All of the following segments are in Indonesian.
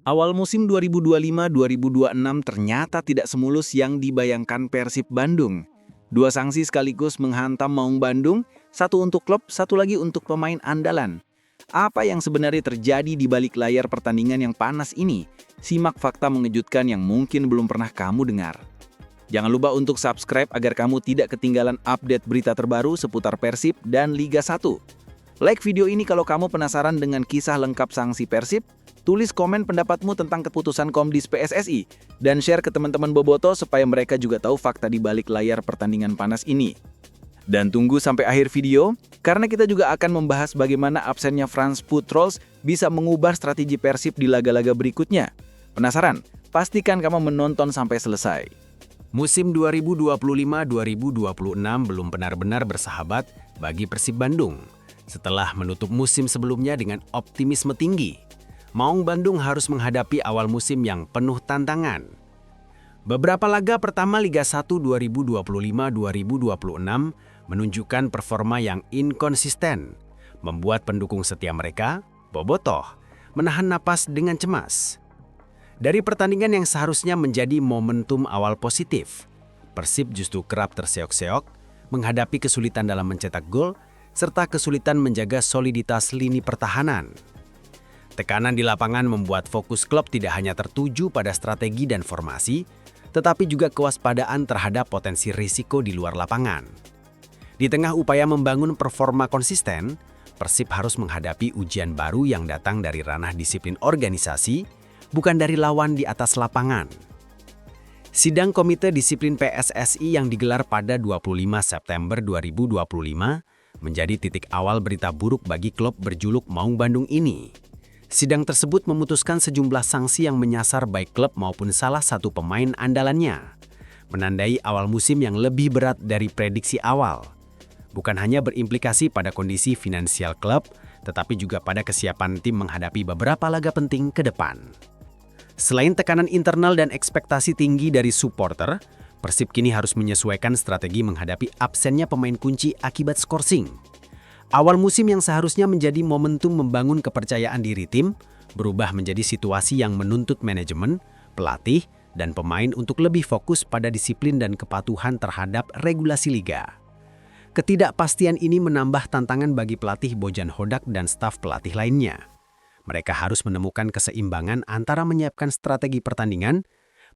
Awal musim 2025-2026 ternyata tidak semulus yang dibayangkan Persib Bandung. Dua sanksi sekaligus menghantam Maung Bandung, satu untuk klub, satu lagi untuk pemain andalan. Apa yang sebenarnya terjadi di balik layar pertandingan yang panas ini? Simak fakta mengejutkan yang mungkin belum pernah kamu dengar. Jangan lupa untuk subscribe agar kamu tidak ketinggalan update berita terbaru seputar Persib dan Liga 1. Like video ini kalau kamu penasaran dengan kisah lengkap sanksi Persib, tulis komen pendapatmu tentang keputusan Komdis PSSI, dan share ke teman-teman Boboto supaya mereka juga tahu fakta di balik layar pertandingan panas ini. Dan tunggu sampai akhir video, karena kita juga akan membahas bagaimana absennya Franz Putrols bisa mengubah strategi Persib di laga-laga berikutnya. Penasaran? Pastikan kamu menonton sampai selesai. Musim 2025-2026 belum benar-benar bersahabat bagi Persib Bandung. Setelah menutup musim sebelumnya dengan optimisme tinggi, Maung Bandung harus menghadapi awal musim yang penuh tantangan. Beberapa laga pertama Liga 1 2025-2026 menunjukkan performa yang inkonsisten, membuat pendukung setia mereka, Bobotoh, menahan napas dengan cemas. Dari pertandingan yang seharusnya menjadi momentum awal positif, Persib justru kerap terseok-seok, menghadapi kesulitan dalam mencetak gol, serta kesulitan menjaga soliditas lini pertahanan. Tekanan di lapangan membuat fokus klub tidak hanya tertuju pada strategi dan formasi, tetapi juga kewaspadaan terhadap potensi risiko di luar lapangan. Di tengah upaya membangun performa konsisten, Persib harus menghadapi ujian baru yang datang dari ranah disiplin organisasi, bukan dari lawan di atas lapangan. Sidang Komite Disiplin PSSI yang digelar pada 25 September 2025 menjadi titik awal berita buruk bagi klub berjuluk Maung Bandung ini. Sidang tersebut memutuskan sejumlah sanksi yang menyasar baik klub maupun salah satu pemain andalannya, menandai awal musim yang lebih berat dari prediksi awal. Bukan hanya berimplikasi pada kondisi finansial klub, tetapi juga pada kesiapan tim menghadapi beberapa laga penting ke depan. Selain tekanan internal dan ekspektasi tinggi dari supporter, Persib kini harus menyesuaikan strategi menghadapi absennya pemain kunci akibat skorsing. Awal musim yang seharusnya menjadi momentum membangun kepercayaan diri tim, berubah menjadi situasi yang menuntut manajemen, pelatih, dan pemain untuk lebih fokus pada disiplin dan kepatuhan terhadap regulasi liga. Ketidakpastian ini menambah tantangan bagi pelatih Bojan Hodak dan staf pelatih lainnya. Mereka harus menemukan keseimbangan antara menyiapkan strategi pertandingan,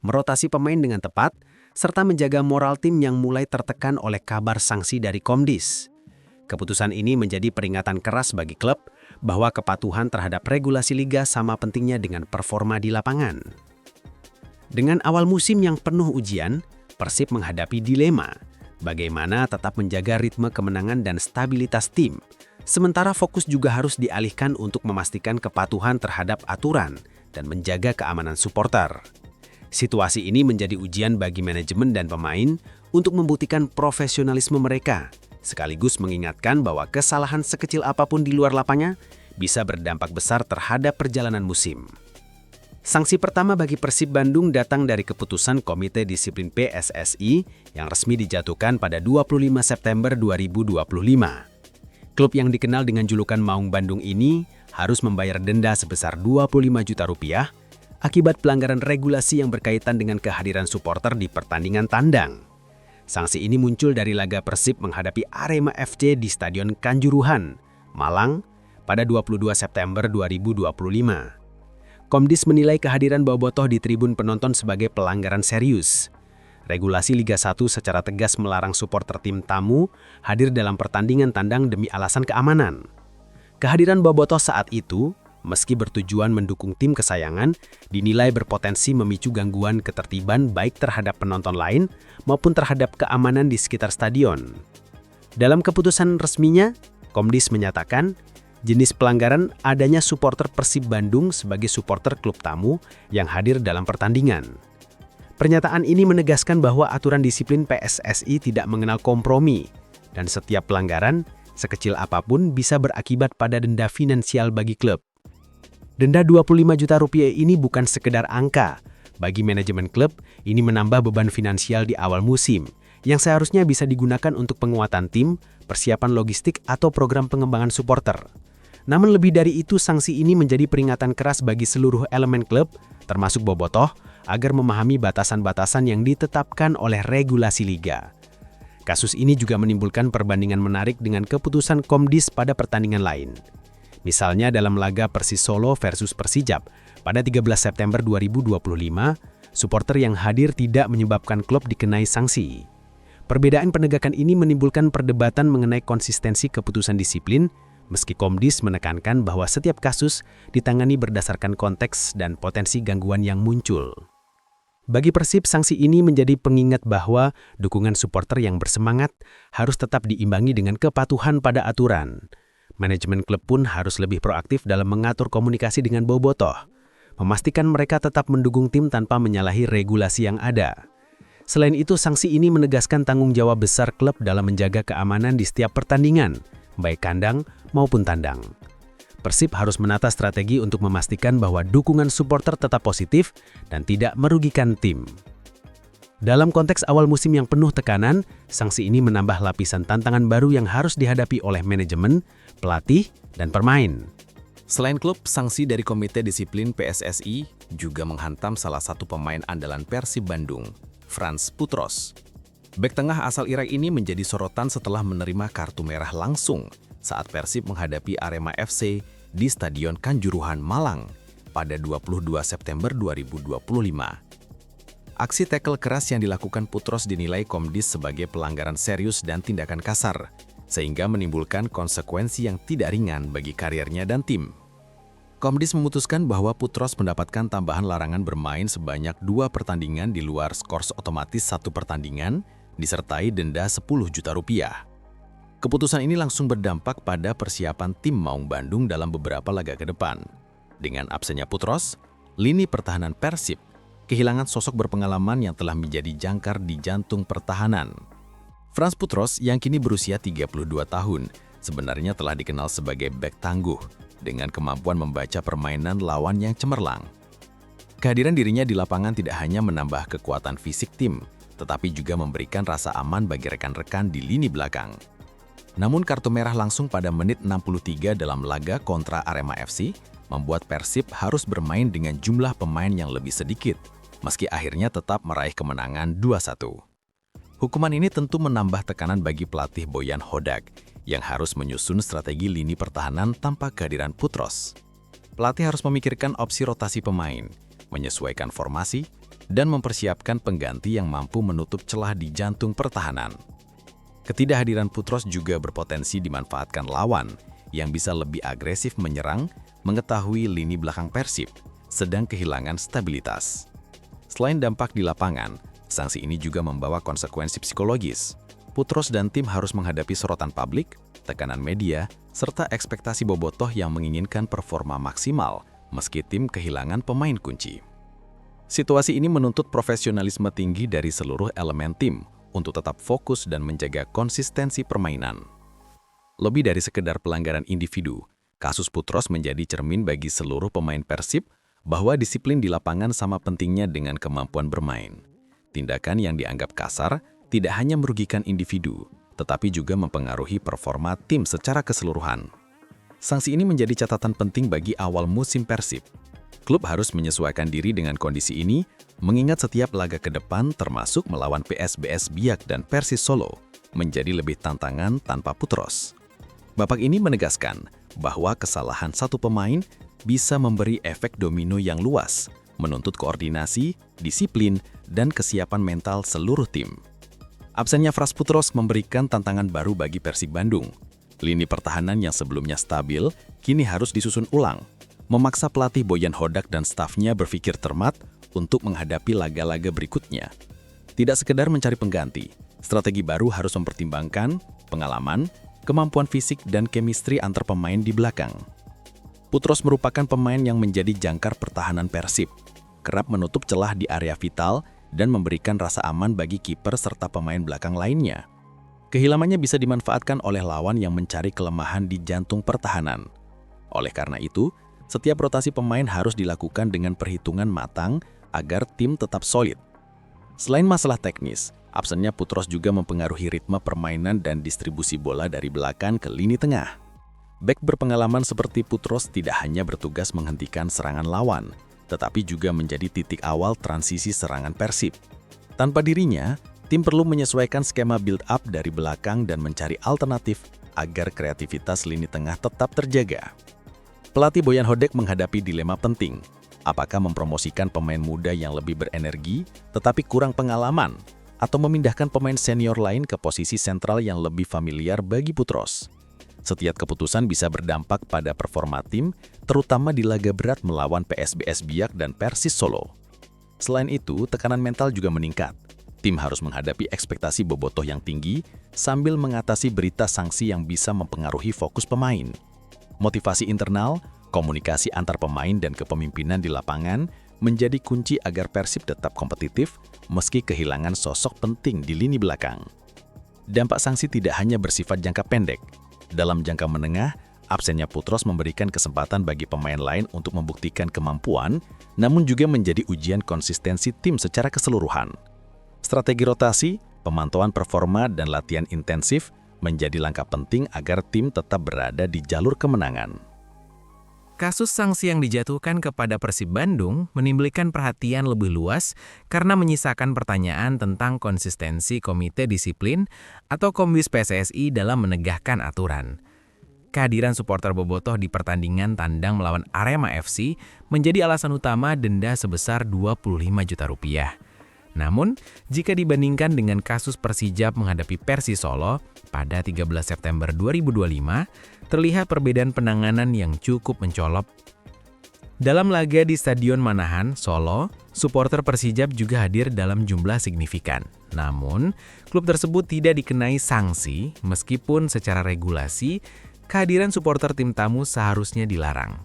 merotasi pemain dengan tepat, serta menjaga moral tim yang mulai tertekan oleh kabar sanksi dari Komdis. Keputusan ini menjadi peringatan keras bagi klub bahwa kepatuhan terhadap regulasi liga sama pentingnya dengan performa di lapangan. Dengan awal musim yang penuh ujian, Persib menghadapi dilema bagaimana tetap menjaga ritme kemenangan dan stabilitas tim, sementara fokus juga harus dialihkan untuk memastikan kepatuhan terhadap aturan dan menjaga keamanan supporter. Situasi ini menjadi ujian bagi manajemen dan pemain untuk membuktikan profesionalisme mereka, sekaligus mengingatkan bahwa kesalahan sekecil apapun di luar lapangan bisa berdampak besar terhadap perjalanan musim. Sanksi pertama bagi Persib Bandung datang dari keputusan Komite Disiplin PSSI yang resmi dijatuhkan pada 25 September 2025. Klub yang dikenal dengan julukan Maung Bandung ini harus membayar denda sebesar 25 juta rupiah akibat pelanggaran regulasi yang berkaitan dengan kehadiran supporter di pertandingan tandang. Sanksi ini muncul dari laga Persib menghadapi Arema FC di Stadion Kanjuruhan, Malang, pada 22 September 2025. Komdis menilai kehadiran Bobotoh di tribun penonton sebagai pelanggaran serius. Regulasi Liga 1 secara tegas melarang supporter tim tamu hadir dalam pertandingan tandang demi alasan keamanan. Kehadiran Bobotoh saat itu, meski bertujuan mendukung tim kesayangan, dinilai berpotensi memicu gangguan ketertiban baik terhadap penonton lain maupun terhadap keamanan di sekitar stadion. Dalam keputusan resminya, Komdis menyatakan, jenis pelanggaran adanya supporter Persib Bandung sebagai supporter klub tamu yang hadir dalam pertandingan. Pernyataan ini menegaskan bahwa aturan disiplin PSSI tidak mengenal kompromi, dan setiap pelanggaran, sekecil apapun bisa berakibat pada denda finansial bagi klub. Denda 25 juta rupiah ini bukan sekedar angka. Bagi manajemen klub, ini menambah beban finansial di awal musim, yang seharusnya bisa digunakan untuk penguatan tim, persiapan logistik, atau program pengembangan supporter. Namun lebih dari itu, sanksi ini menjadi peringatan keras bagi seluruh elemen klub, termasuk bobotoh, agar memahami batasan-batasan yang ditetapkan oleh regulasi liga. Kasus ini juga menimbulkan perbandingan menarik dengan keputusan Komdis pada pertandingan lain. Misalnya dalam laga Persis Solo versus Persijap pada 13 September 2025, supporter yang hadir tidak menyebabkan klub dikenai sanksi. Perbedaan penegakan ini menimbulkan perdebatan mengenai konsistensi keputusan disiplin, meski Komdis menekankan bahwa setiap kasus ditangani berdasarkan konteks dan potensi gangguan yang muncul. Bagi Persib, sanksi ini menjadi pengingat bahwa dukungan supporter yang bersemangat harus tetap diimbangi dengan kepatuhan pada aturan. Manajemen klub pun harus lebih proaktif dalam mengatur komunikasi dengan bobotoh, memastikan mereka tetap mendukung tim tanpa menyalahi regulasi yang ada. Selain itu, sanksi ini menegaskan tanggung jawab besar klub dalam menjaga keamanan di setiap pertandingan, baik kandang maupun tandang. Persib harus menata strategi untuk memastikan bahwa dukungan supporter tetap positif dan tidak merugikan tim. Dalam konteks awal musim yang penuh tekanan, sanksi ini menambah lapisan tantangan baru yang harus dihadapi oleh manajemen, pelatih, dan pemain. Selain klub, sanksi dari Komite Disiplin PSSI juga menghantam salah satu pemain andalan Persib Bandung, Frans Putros. Bek tengah asal Irak ini menjadi sorotan setelah menerima kartu merah langsung saat Persib menghadapi Arema FC di Stadion Kanjuruhan, Malang pada 22 September 2025. Aksi tackle keras yang dilakukan Putros dinilai Komdis sebagai pelanggaran serius dan tindakan kasar, sehingga menimbulkan konsekuensi yang tidak ringan bagi karirnya dan tim. Komdis memutuskan bahwa Putros mendapatkan tambahan larangan bermain sebanyak 2 pertandingan di luar skors otomatis 1 pertandingan, disertai denda 10 juta rupiah. Keputusan ini langsung berdampak pada persiapan tim Maung Bandung dalam beberapa laga ke depan. Dengan absennya Putros, lini pertahanan Persib kehilangan sosok berpengalaman yang telah menjadi jangkar di jantung pertahanan. Frans Putros yang kini berusia 32 tahun sebenarnya telah dikenal sebagai bek tangguh dengan kemampuan membaca permainan lawan yang cemerlang. Kehadiran dirinya di lapangan tidak hanya menambah kekuatan fisik tim, tetapi juga memberikan rasa aman bagi rekan-rekan di lini belakang. Namun kartu merah langsung pada menit 63 dalam laga kontra Arema FC membuat Persib harus bermain dengan jumlah pemain yang lebih sedikit, meski akhirnya tetap meraih kemenangan 2-1. Hukuman ini tentu menambah tekanan bagi pelatih Boyan Hodak yang harus menyusun strategi lini pertahanan tanpa kehadiran Putros. Pelatih harus memikirkan opsi rotasi pemain, menyesuaikan formasi, dan mempersiapkan pengganti yang mampu menutup celah di jantung pertahanan. Ketidakhadiran Putros juga berpotensi dimanfaatkan lawan yang bisa lebih agresif menyerang, mengetahui lini belakang Persib sedang kehilangan stabilitas. Selain dampak di lapangan, sanksi ini juga membawa konsekuensi psikologis. Putros dan tim harus menghadapi sorotan publik, tekanan media, serta ekspektasi bobotoh yang menginginkan performa maksimal meski tim kehilangan pemain kunci. Situasi ini menuntut profesionalisme tinggi dari seluruh elemen tim untuk tetap fokus dan menjaga konsistensi permainan. Lebih dari sekedar pelanggaran individu, kasus Putros menjadi cermin bagi seluruh pemain Persib bahwa disiplin di lapangan sama pentingnya dengan kemampuan bermain. Tindakan yang dianggap kasar tidak hanya merugikan individu, tetapi juga mempengaruhi performa tim secara keseluruhan. Sanksi ini menjadi catatan penting bagi awal musim Persib. Klub harus menyesuaikan diri dengan kondisi ini, mengingat setiap laga ke depan termasuk melawan PSBS Biak dan Persis Solo menjadi lebih tantangan tanpa Putros. Bapak ini menegaskan bahwa kesalahan satu pemain bisa memberi efek domino yang luas, menuntut koordinasi, disiplin, dan kesiapan mental seluruh tim. Absennya Frans Putros memberikan tantangan baru bagi Persib Bandung. Lini pertahanan yang sebelumnya stabil kini harus disusun ulang, memaksa pelatih Boyan Hodak dan stafnya berpikir cermat untuk menghadapi laga-laga berikutnya. Tidak sekedar mencari pengganti, strategi baru harus mempertimbangkan pengalaman, kemampuan fisik, dan chemistry antar pemain di belakang. Putros merupakan pemain yang menjadi jangkar pertahanan Persib, kerap menutup celah di area vital dan memberikan rasa aman bagi kiper serta pemain belakang lainnya. Kehilangannya bisa dimanfaatkan oleh lawan yang mencari kelemahan di jantung pertahanan. Oleh karena itu, setiap rotasi pemain harus dilakukan dengan perhitungan matang agar tim tetap solid. Selain masalah teknis, absennya Putros juga mempengaruhi ritme permainan dan distribusi bola dari belakang ke lini tengah. Bek berpengalaman seperti Putros tidak hanya bertugas menghentikan serangan lawan, tetapi juga menjadi titik awal transisi serangan Persib. Tanpa dirinya, tim perlu menyesuaikan skema build-up dari belakang dan mencari alternatif agar kreativitas lini tengah tetap terjaga. Pelatih Boyan Hodak menghadapi dilema penting. Apakah mempromosikan pemain muda yang lebih berenergi tetapi kurang pengalaman, atau memindahkan pemain senior lain ke posisi sentral yang lebih familiar bagi Putros? Setiap keputusan bisa berdampak pada performa tim, terutama di laga berat melawan PSBS Biak dan Persis Solo. Selain itu, tekanan mental juga meningkat. Tim harus menghadapi ekspektasi bobotoh yang tinggi sambil mengatasi berita sanksi yang bisa mempengaruhi fokus pemain. Motivasi internal, komunikasi antar pemain dan kepemimpinan di lapangan menjadi kunci agar Persib tetap kompetitif meski kehilangan sosok penting di lini belakang. Dampak sanksi tidak hanya bersifat jangka pendek. Dalam jangka menengah, absennya Putros memberikan kesempatan bagi pemain lain untuk membuktikan kemampuan, namun juga menjadi ujian konsistensi tim secara keseluruhan. Strategi rotasi, pemantauan performa, dan latihan intensif menjadi langkah penting agar tim tetap berada di jalur kemenangan. Kasus sanksi yang dijatuhkan kepada Persib Bandung menimbulkan perhatian lebih luas karena menyisakan pertanyaan tentang konsistensi Komite Disiplin atau Komdis PSSI dalam menegakkan aturan. Kehadiran supporter bobotoh di pertandingan tandang melawan Arema FC menjadi alasan utama denda sebesar 25 juta rupiah. Namun, jika dibandingkan dengan kasus Persijap menghadapi Persis Solo pada 13 September 2025, terlihat perbedaan penanganan yang cukup mencolok. Dalam laga di Stadion Manahan, Solo, supporter Persijap juga hadir dalam jumlah signifikan. Namun, klub tersebut tidak dikenai sanksi meskipun secara regulasi, kehadiran supporter tim tamu seharusnya dilarang.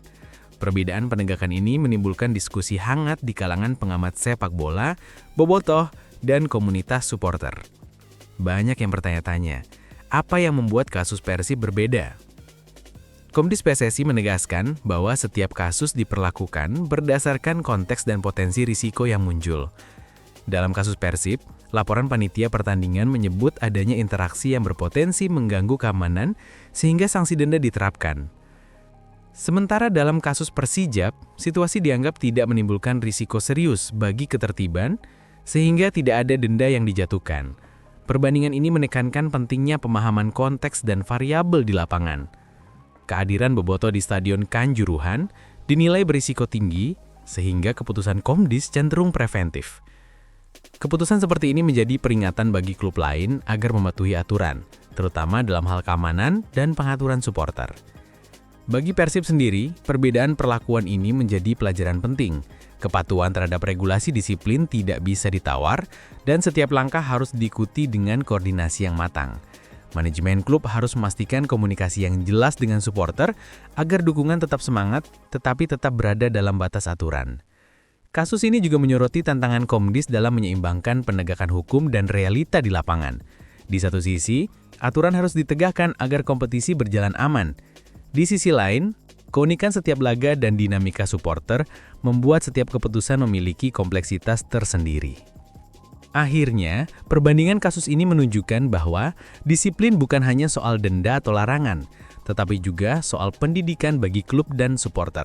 Perbedaan penegakan ini menimbulkan diskusi hangat di kalangan pengamat sepak bola, bobotoh, dan komunitas supporter. Banyak yang bertanya-tanya, apa yang membuat kasus Persib berbeda? Komdis PSSI menegaskan bahwa setiap kasus diperlakukan berdasarkan konteks dan potensi risiko yang muncul. Dalam kasus Persib, laporan panitia pertandingan menyebut adanya interaksi yang berpotensi mengganggu keamanan sehingga sanksi denda diterapkan. Sementara dalam kasus Persijap, situasi dianggap tidak menimbulkan risiko serius bagi ketertiban sehingga tidak ada denda yang dijatuhkan. Perbandingan ini menekankan pentingnya pemahaman konteks dan variabel di lapangan. Kehadiran bobotoh di Stadion Kanjuruhan dinilai berisiko tinggi sehingga keputusan Komdis cenderung preventif. Keputusan seperti ini menjadi peringatan bagi klub lain agar mematuhi aturan, terutama dalam hal keamanan dan pengaturan supporter. Bagi Persib sendiri, perbedaan perlakuan ini menjadi pelajaran penting. Kepatuhan terhadap regulasi disiplin tidak bisa ditawar, dan setiap langkah harus diikuti dengan koordinasi yang matang. Manajemen klub harus memastikan komunikasi yang jelas dengan supporter agar dukungan tetap semangat, tetapi tetap berada dalam batas aturan. Kasus ini juga menyoroti tantangan Komdis dalam menyeimbangkan penegakan hukum dan realita di lapangan. Di satu sisi, aturan harus ditegakkan agar kompetisi berjalan aman. Di sisi lain, keunikan setiap laga dan dinamika supporter membuat setiap keputusan memiliki kompleksitas tersendiri. Akhirnya, perbandingan kasus ini menunjukkan bahwa disiplin bukan hanya soal denda atau larangan, tetapi juga soal pendidikan bagi klub dan supporter.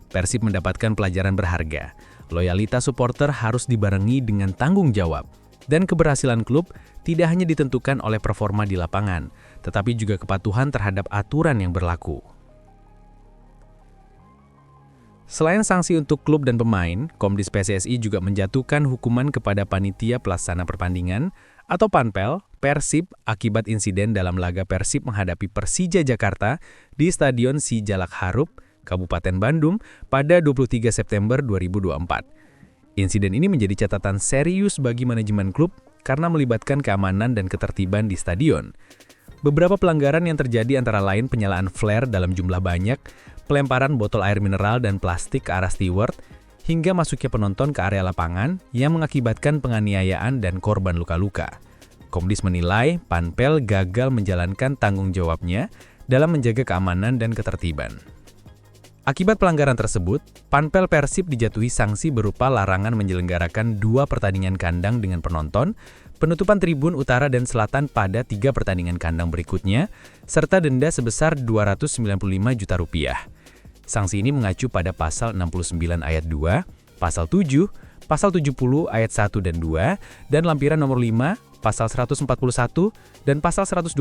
Persib mendapatkan pelajaran berharga. Loyalitas supporter harus dibarengi dengan tanggung jawab, dan keberhasilan klub tidak hanya ditentukan oleh performa di lapangan, tetapi juga kepatuhan terhadap aturan yang berlaku. Selain sanksi untuk klub dan pemain, Komdis PSSI juga menjatuhkan hukuman kepada panitia pelaksana pertandingan atau Panpel Persib akibat insiden dalam laga Persib menghadapi Persija Jakarta di Stadion Sijalak Harup, Kabupaten Bandung pada 23 September 2024. Insiden ini menjadi catatan serius bagi manajemen klub karena melibatkan keamanan dan ketertiban di stadion. Beberapa pelanggaran yang terjadi antara lain penyalaan flare dalam jumlah banyak, pelemparan botol air mineral dan plastik ke arah steward, hingga masuknya penonton ke area lapangan yang mengakibatkan penganiayaan dan korban luka-luka. Komdis menilai Panpel gagal menjalankan tanggung jawabnya dalam menjaga keamanan dan ketertiban. Akibat pelanggaran tersebut, Panpel Persib dijatuhi sanksi berupa larangan menyelenggarakan 2 pertandingan kandang dengan penonton, penutupan tribun utara dan selatan pada 3 pertandingan kandang berikutnya, serta denda sebesar Rp295 juta. Sanksi ini mengacu pada Pasal 69 Ayat 2, Pasal 7, Pasal 70 Ayat 1 dan 2, dan lampiran nomor 5, Pasal 141, dan Pasal 129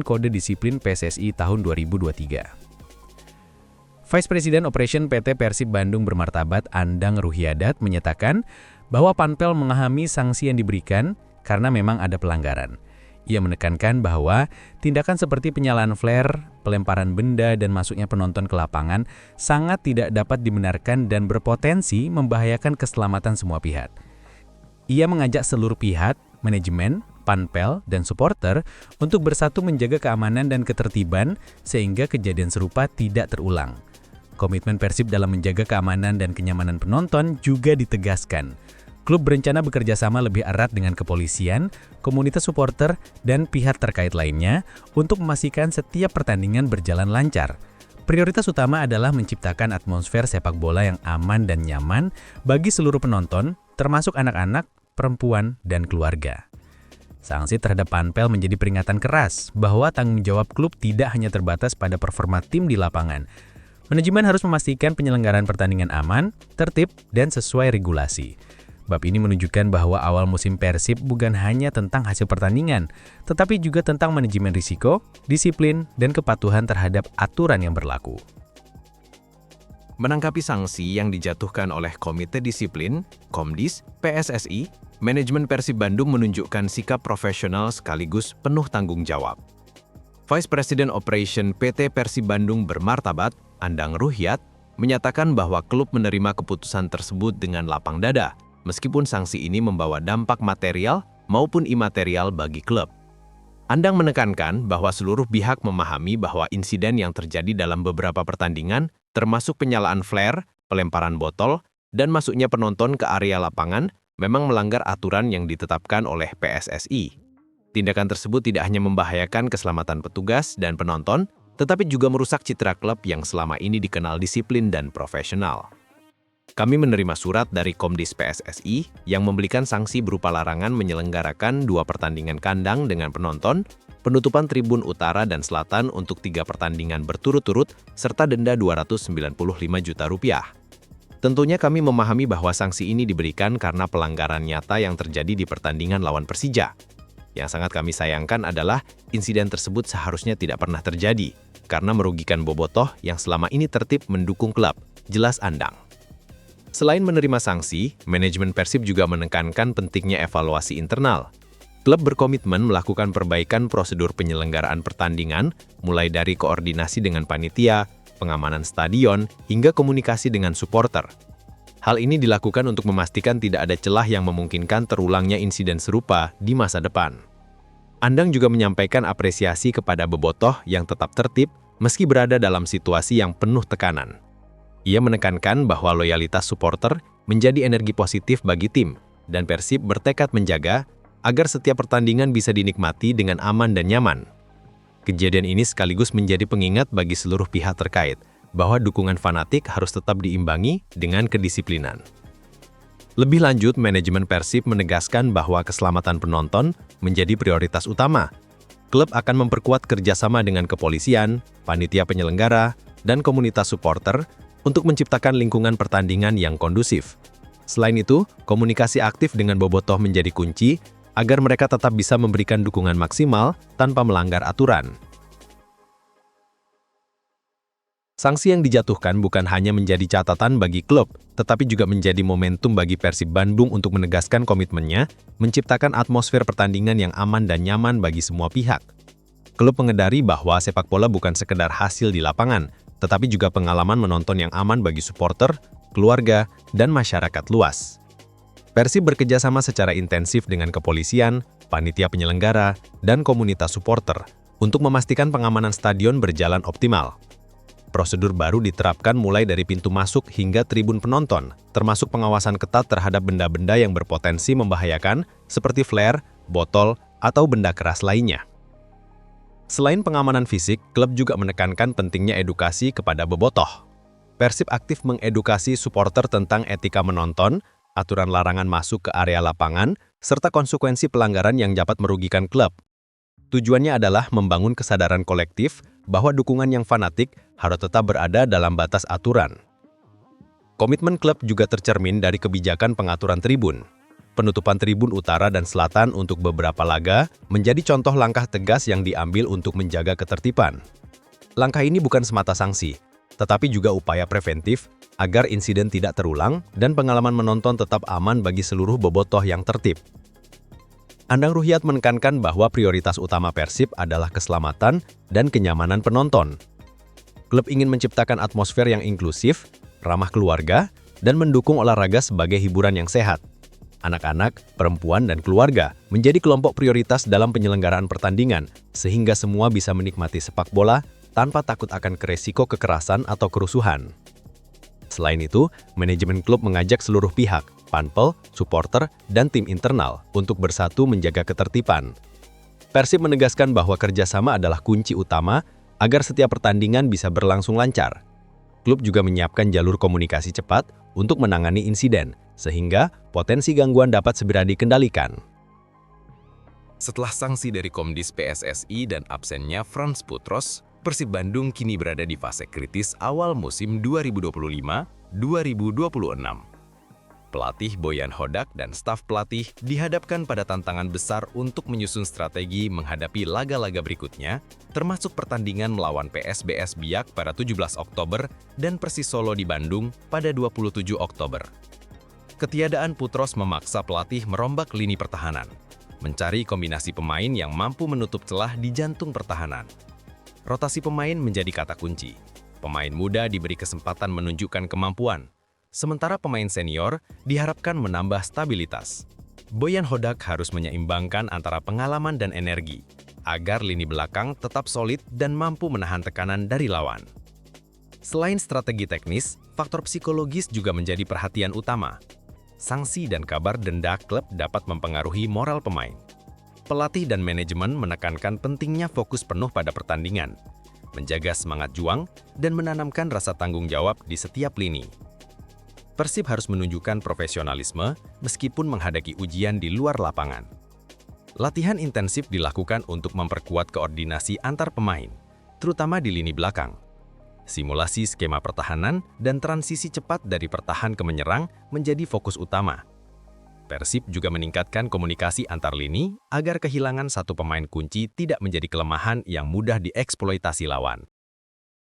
Kode Disiplin PSSI tahun 2023. Vice President Operation PT Persib Bandung Bermartabat Andang Ruhiadat menyatakan bahwa Panpel memahami sanksi yang diberikan karena memang ada pelanggaran. Ia menekankan bahwa tindakan seperti penyalaan flare, pelemparan benda, dan masuknya penonton ke lapangan sangat tidak dapat dibenarkan dan berpotensi membahayakan keselamatan semua pihak. Ia mengajak seluruh pihak, manajemen, Panpel, dan supporter untuk bersatu menjaga keamanan dan ketertiban sehingga kejadian serupa tidak terulang. Komitmen Persib dalam menjaga keamanan dan kenyamanan penonton juga ditegaskan. Klub berencana bekerja sama lebih erat dengan kepolisian, komunitas supporter, dan pihak terkait lainnya untuk memastikan setiap pertandingan berjalan lancar. Prioritas utama adalah menciptakan atmosfer sepak bola yang aman dan nyaman bagi seluruh penonton, termasuk anak-anak, perempuan, dan keluarga. Sanksi terhadap Panpel menjadi peringatan keras bahwa tanggung jawab klub tidak hanya terbatas pada performa tim di lapangan. Manajemen harus memastikan penyelenggaraan pertandingan aman, tertib, dan sesuai regulasi. Bab ini menunjukkan bahwa awal musim Persib bukan hanya tentang hasil pertandingan, tetapi juga tentang manajemen risiko, disiplin, dan kepatuhan terhadap aturan yang berlaku. Menanggapi sanksi yang dijatuhkan oleh Komite Disiplin, Komdis, PSSI, manajemen Persib Bandung menunjukkan sikap profesional sekaligus penuh tanggung jawab. Vice President Operation PT Persib Bandung Bermartabat, Andang Ruhiat, menyatakan bahwa klub menerima keputusan tersebut dengan lapang dada, meskipun sanksi ini membawa dampak material maupun imaterial bagi klub. Andang menekankan bahwa seluruh pihak memahami bahwa insiden yang terjadi dalam beberapa pertandingan, termasuk penyalaan flare, pelemparan botol, dan masuknya penonton ke area lapangan, memang melanggar aturan yang ditetapkan oleh PSSI. Tindakan tersebut tidak hanya membahayakan keselamatan petugas dan penonton, tetapi juga merusak citra klub yang selama ini dikenal disiplin dan profesional. Kami menerima surat dari Komdis PSSI yang memberikan sanksi berupa larangan menyelenggarakan 2 pertandingan kandang dengan penonton, penutupan tribun utara dan selatan untuk 3 pertandingan berturut-turut, serta denda Rp295 juta. Tentunya kami memahami bahwa sanksi ini diberikan karena pelanggaran nyata yang terjadi di pertandingan lawan Persija. Yang sangat kami sayangkan adalah insiden tersebut seharusnya tidak pernah terjadi, karena merugikan bobotoh yang selama ini tertib mendukung klub, jelas Andang. Selain menerima sanksi, manajemen Persib juga menekankan pentingnya evaluasi internal. Klub berkomitmen melakukan perbaikan prosedur penyelenggaraan pertandingan, mulai dari koordinasi dengan panitia, pengamanan stadion, hingga komunikasi dengan supporter. Hal ini dilakukan untuk memastikan tidak ada celah yang memungkinkan terulangnya insiden serupa di masa depan. Andang juga menyampaikan apresiasi kepada bobotoh yang tetap tertib meski berada dalam situasi yang penuh tekanan. Ia menekankan bahwa loyalitas supporter menjadi energi positif bagi tim, dan Persib bertekad menjaga agar setiap pertandingan bisa dinikmati dengan aman dan nyaman. Kejadian ini sekaligus menjadi pengingat bagi seluruh pihak terkait bahwa dukungan fanatik harus tetap diimbangi dengan kedisiplinan. Lebih lanjut, manajemen Persib menegaskan bahwa keselamatan penonton menjadi prioritas utama. Klub akan memperkuat kerjasama dengan kepolisian, panitia penyelenggara, dan komunitas supporter untuk menciptakan lingkungan pertandingan yang kondusif. Selain itu, komunikasi aktif dengan bobotoh menjadi kunci agar mereka tetap bisa memberikan dukungan maksimal tanpa melanggar aturan. Sanksi yang dijatuhkan bukan hanya menjadi catatan bagi klub, tetapi juga menjadi momentum bagi Persib Bandung untuk menegaskan komitmennya, menciptakan atmosfer pertandingan yang aman dan nyaman bagi semua pihak. Klub mengedari bahwa sepak bola bukan sekedar hasil di lapangan, tetapi juga pengalaman menonton yang aman bagi supporter, keluarga, dan masyarakat luas. Persib bekerjasama secara intensif dengan kepolisian, panitia penyelenggara, dan komunitas supporter untuk memastikan pengamanan stadion berjalan optimal. Prosedur baru diterapkan mulai dari pintu masuk hingga tribun penonton, termasuk pengawasan ketat terhadap benda-benda yang berpotensi membahayakan seperti flare, botol, atau benda keras lainnya. Selain pengamanan fisik, klub juga menekankan pentingnya edukasi kepada bobotoh. Persib aktif mengedukasi supporter tentang etika menonton, aturan larangan masuk ke area lapangan, serta konsekuensi pelanggaran yang dapat merugikan klub. Tujuannya adalah membangun kesadaran kolektif bahwa dukungan yang fanatik harus tetap berada dalam batas aturan. Komitmen klub juga tercermin dari kebijakan pengaturan tribun. Penutupan tribun utara dan selatan untuk beberapa laga menjadi contoh langkah tegas yang diambil untuk menjaga ketertiban. Langkah ini bukan semata sanksi, tetapi juga upaya preventif agar insiden tidak terulang dan pengalaman menonton tetap aman bagi seluruh bobotoh yang tertib. Andang Ruhyat menekankan bahwa prioritas utama Persib adalah keselamatan dan kenyamanan penonton. Klub ingin menciptakan atmosfer yang inklusif, ramah keluarga, dan mendukung olahraga sebagai hiburan yang sehat. Anak-anak, perempuan, dan keluarga menjadi kelompok prioritas dalam penyelenggaraan pertandingan, sehingga semua bisa menikmati sepak bola tanpa takut akan resiko kekerasan atau kerusuhan. Selain itu, manajemen klub mengajak seluruh pihak, panpel, supporter, dan tim internal untuk bersatu menjaga ketertiban. Persib menegaskan bahwa kerjasama adalah kunci utama agar setiap pertandingan bisa berlangsung lancar. Klub juga menyiapkan jalur komunikasi cepat untuk menangani insiden, sehingga potensi gangguan dapat segera dikendalikan. Setelah sanksi dari Komdis PSSI dan absennya Frans Putros, Persib Bandung kini berada di fase kritis awal musim 2025-2026. Pelatih Boyan Hodak dan staf pelatih dihadapkan pada tantangan besar untuk menyusun strategi menghadapi laga-laga berikutnya, termasuk pertandingan melawan PSBS Biak pada 17 Oktober dan Persis Solo di Bandung pada 27 Oktober. Ketiadaan Putros memaksa pelatih merombak lini pertahanan, mencari kombinasi pemain yang mampu menutup celah di jantung pertahanan. Rotasi pemain menjadi kata kunci. Pemain muda diberi kesempatan menunjukkan kemampuan, sementara pemain senior diharapkan menambah stabilitas. Boyan Hodak harus menyeimbangkan antara pengalaman dan energi, agar lini belakang tetap solid dan mampu menahan tekanan dari lawan. Selain strategi teknis, faktor psikologis juga menjadi perhatian utama. Sanksi dan kabar denda klub dapat mempengaruhi moral pemain. Pelatih dan manajemen menekankan pentingnya fokus penuh pada pertandingan, menjaga semangat juang, dan menanamkan rasa tanggung jawab di setiap lini. Persib harus menunjukkan profesionalisme meskipun menghadapi ujian di luar lapangan. Latihan intensif dilakukan untuk memperkuat koordinasi antar pemain, terutama di lini belakang. Simulasi skema pertahanan dan transisi cepat dari pertahan ke menyerang menjadi fokus utama. Persib juga meningkatkan komunikasi antar lini agar kehilangan satu pemain kunci tidak menjadi kelemahan yang mudah dieksploitasi lawan.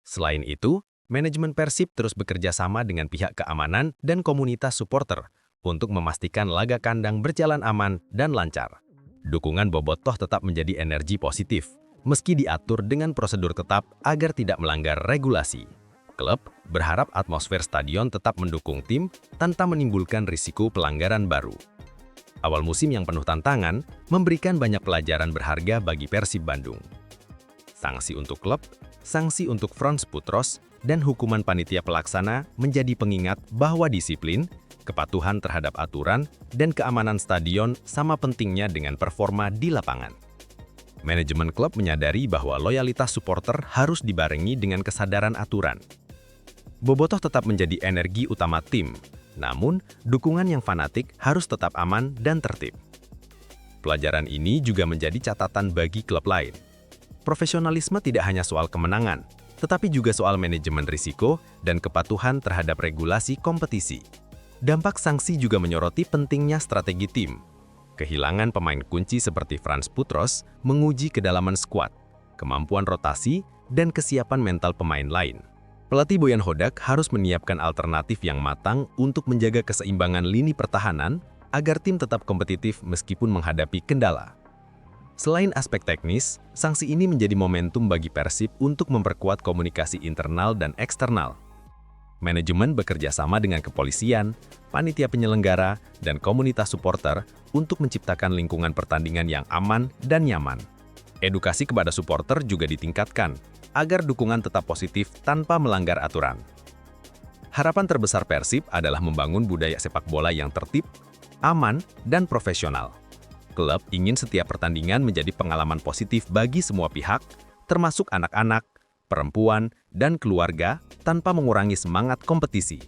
Selain itu, manajemen Persib terus bekerja sama dengan pihak keamanan dan komunitas supporter untuk memastikan laga kandang berjalan aman dan lancar. Dukungan bobotoh tetap menjadi energi positif, meski diatur dengan prosedur tetap agar tidak melanggar regulasi. Klub berharap atmosfer stadion tetap mendukung tim tanpa menimbulkan risiko pelanggaran baru. Awal musim yang penuh tantangan memberikan banyak pelajaran berharga bagi Persib Bandung. Sanksi untuk klub, sanksi untuk Frans Putros, dan hukuman panitia pelaksana menjadi pengingat bahwa disiplin, kepatuhan terhadap aturan, dan keamanan stadion sama pentingnya dengan performa di lapangan. Manajemen klub menyadari bahwa loyalitas supporter harus dibarengi dengan kesadaran aturan. Bobotoh tetap menjadi energi utama tim, namun dukungan yang fanatik harus tetap aman dan tertib. Pelajaran ini juga menjadi catatan bagi klub lain. Profesionalisme tidak hanya soal kemenangan, tetapi juga soal manajemen risiko dan kepatuhan terhadap regulasi kompetisi. Dampak sanksi juga menyoroti pentingnya strategi tim. Kehilangan pemain kunci seperti Frans Putros menguji kedalaman skuad, kemampuan rotasi, dan kesiapan mental pemain lain. Pelatih Boyan Hodak harus menyiapkan alternatif yang matang untuk menjaga keseimbangan lini pertahanan agar tim tetap kompetitif meskipun menghadapi kendala. Selain aspek teknis, sanksi ini menjadi momentum bagi Persib untuk memperkuat komunikasi internal dan eksternal. Manajemen bekerja sama dengan kepolisian, panitia penyelenggara, dan komunitas supporter untuk menciptakan lingkungan pertandingan yang aman dan nyaman. Edukasi kepada supporter juga ditingkatkan agar dukungan tetap positif tanpa melanggar aturan. Harapan terbesar Persib adalah membangun budaya sepak bola yang tertib, aman, dan profesional. Klub ingin setiap pertandingan menjadi pengalaman positif bagi semua pihak, termasuk anak-anak, perempuan, dan keluarga tanpa mengurangi semangat kompetisi.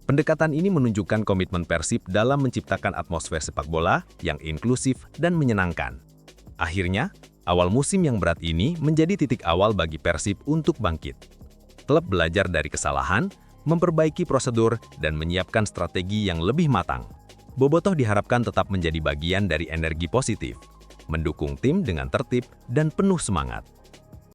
Pendekatan ini menunjukkan komitmen Persib dalam menciptakan atmosfer sepak bola yang inklusif dan menyenangkan. Akhirnya, awal musim yang berat ini menjadi titik awal bagi Persib untuk bangkit. Klub belajar dari kesalahan, memperbaiki prosedur, dan menyiapkan strategi yang lebih matang. Bobotoh diharapkan tetap menjadi bagian dari energi positif, mendukung tim dengan tertib dan penuh semangat.